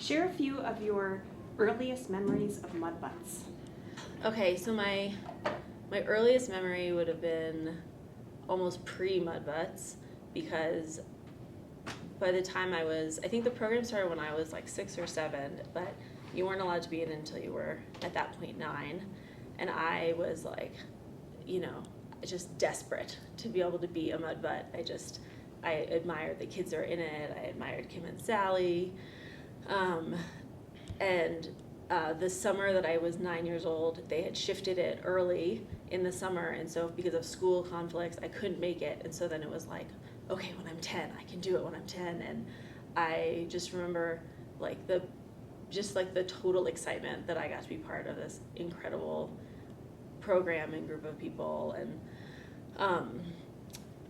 Share a few of your earliest memories of mud butts. Okay, so my earliest memory would have been almost pre-mud butts, because by the time I think the program started when I was like 6 or 7, but you weren't allowed to be in until you were at that point 9, and I was like, just desperate to be able to be a mud butt. I admired the kids that are in it. I admired Kim and Sally. And the summer that I was 9 years old, they had shifted it early in the summer, and so because of school conflicts, I couldn't make it. And so then it was like, okay, when I'm 10, I can do it when I'm 10. And I just remember the total excitement that I got to be part of this incredible program and group of people. And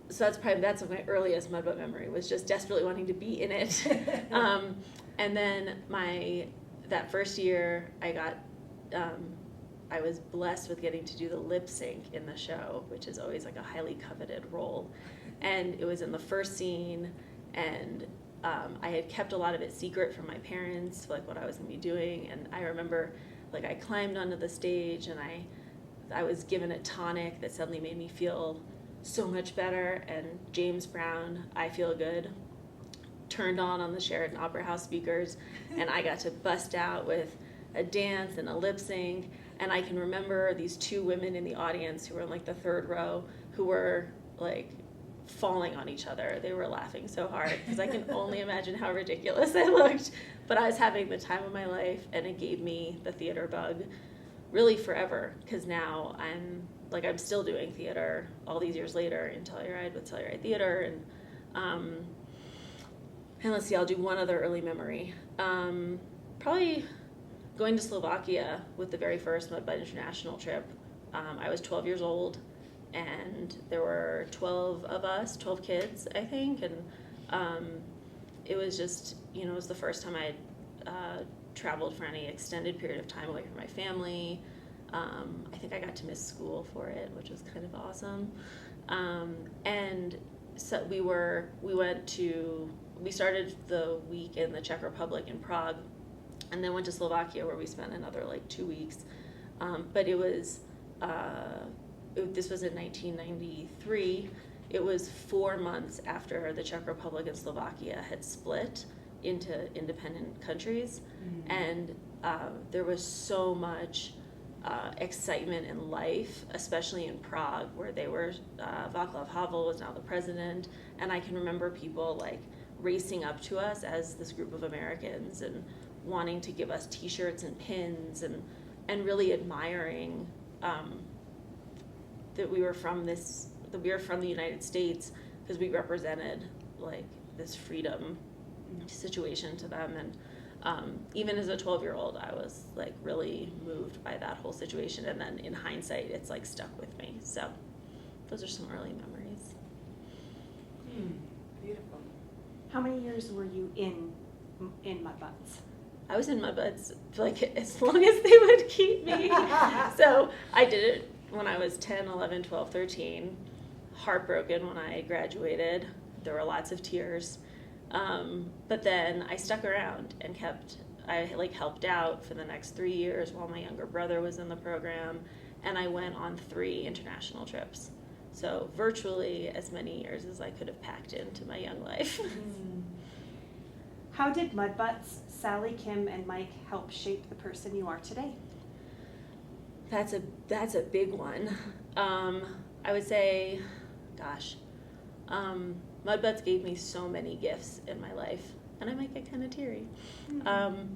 so that's my earliest mud butt memory, was just desperately wanting to be in it. And then that first year I was blessed with getting to do the lip sync in the show, which is always like a highly coveted role. And it was in the first scene, and I had kept a lot of it secret from my parents, like what I was gonna be doing. And I remember I climbed onto the stage, and I was given a tonic that suddenly made me feel so much better. And James Brown, I Feel Good, turned on the Sheraton Opera House speakers, and I got to bust out with a dance and a lip sync. And I can remember these 2 women in the audience who were in the 3rd row, who were falling on each other. They were laughing so hard, because I can only imagine how ridiculous I looked. But I was having the time of my life, and it gave me the theater bug really forever, because now I'm still doing theater all these years later in Telluride with Telluride Theater. And let's see, I'll do one other early memory. Probably going to Slovakia with the very first Mud Butt International trip. I was 12 years old, and there were 12 of us, 12 kids, I think. And it was just, it was the first time I had traveled for any extended period of time away from my family. I think I got to miss school for it, which was kind of awesome. And so we started the week in the Czech Republic in Prague, and then went to Slovakia, where we spent another 2 weeks. But it was, this was in 1993. It was 4 months after the Czech Republic and Slovakia had split into independent countries. Mm-hmm. And there was so much excitement and life, especially in Prague, where they were, Václav Havel was now the president, and I can remember people racing up to us as this group of Americans and wanting to give us t-shirts and pins, and really admiring that we were from the United States, because we represented this freedom situation to them. And even as a 12-year-old, I was really moved by that whole situation. And then in hindsight, it's stuck with me. So those are some early memories. Beautiful. How many years were you in mud butts? I was in mud butts as long as they would keep me. So I did it when I was 10, 11, 12, 13. Heartbroken when I graduated. There were lots of tears. But then I stuck around and I helped out for the next 3 years while my younger brother was in the program, and I went on 3 international trips. So virtually as many years as I could have packed into my young life. How did mud butts, Sally, Kim, and Mike help shape the person you are today? That's a big one. I would say, mud butts gave me so many gifts in my life, and I might get kind of teary. Mm-hmm.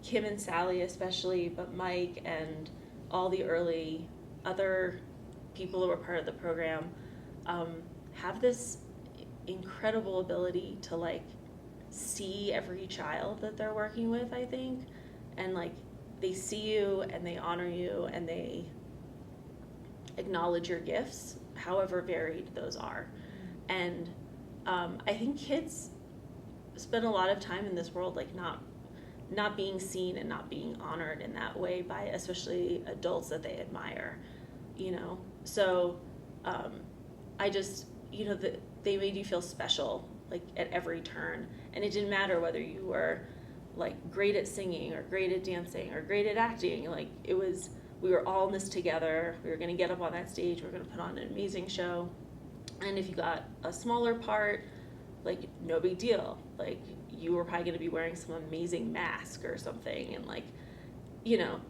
Kim and Sally especially, but Mike and all the early other people who were part of the program have this incredible ability to see every child that they're working with, I think, and they see you and they honor you and they acknowledge your gifts, however varied those are. And I think kids spend a lot of time in this world not being seen and not being honored in that way by especially adults that they admire, so I just, they made you feel special. like at every turn. And it didn't matter whether you were like great at singing or great at dancing or great at acting. Like we were all in this together. We were going to get up on that stage. We were going to put on an amazing show. And if you got a smaller part, like no big deal. Like you were probably going to be wearing some amazing mask or something. And like, you know,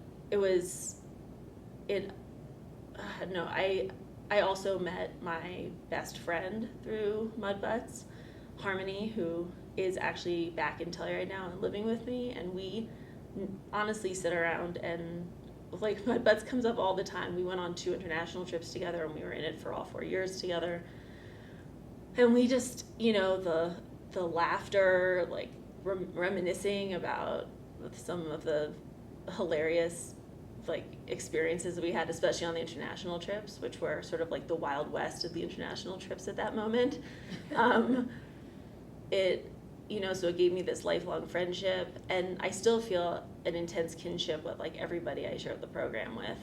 I also met my best friend through Mud Butts, Harmony, who is actually back in Telluride now and living with me, and we honestly sit around and like Mud Butts comes up all the time. We went on 2 international trips together, and we were in it for all 4 years together. And we just, you know, the laughter, like reminiscing about some of the hilarious like experiences that we had, especially on the international trips, which were sort of like the Wild West of the international trips at that moment. So it gave me this lifelong friendship, and I still feel an intense kinship with like everybody I share the program with.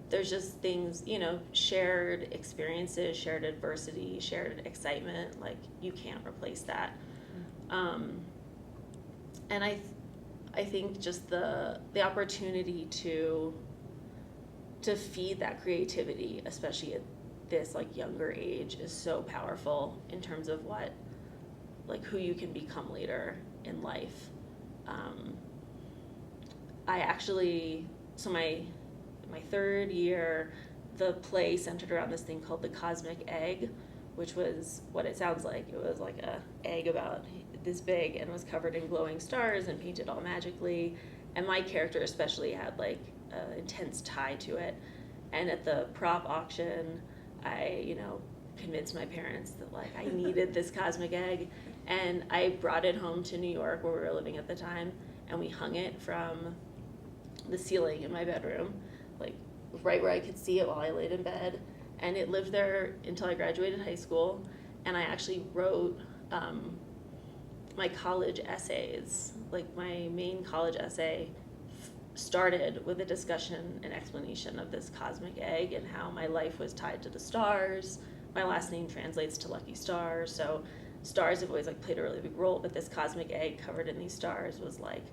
There's just things, you know, shared experiences, shared adversity, shared excitement, like you can't replace that. And I think just the opportunity to feed that creativity, especially at this like younger age, is so powerful in terms of who you can become later in life. My 3rd year, the play centered around this thing called the Cosmic Egg, which was what it sounds like. It was like a egg about this big and was covered in glowing stars and painted all magically. And my character especially had like an intense tie to it. And at the prop auction, I, you know, convinced my parents that like I needed this cosmic egg, and I brought it home to New York where we were living at the time, and we hung it from the ceiling in my bedroom, like right where I could see it while I laid in bed. And it lived there until I graduated high school, and I actually wrote my college essays. Like my main college essay started with a discussion and explanation of this cosmic egg and how my life was tied to the stars. My last name translates to lucky stars, so stars have always like played a really big role, but this cosmic egg covered in these stars was like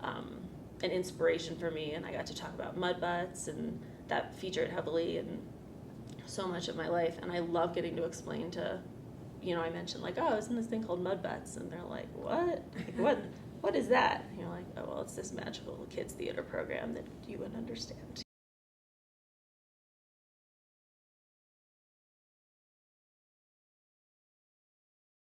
an inspiration for me, and I got to talk about Mud Butts, and that featured heavily in so much of my life. And I love getting to explain to, you know, I mentioned like, oh, I was in this thing called Mud Butts, and they're like, what? Like, what is that? And you're like, oh, well, it's this magical kids theater program that you wouldn't understand.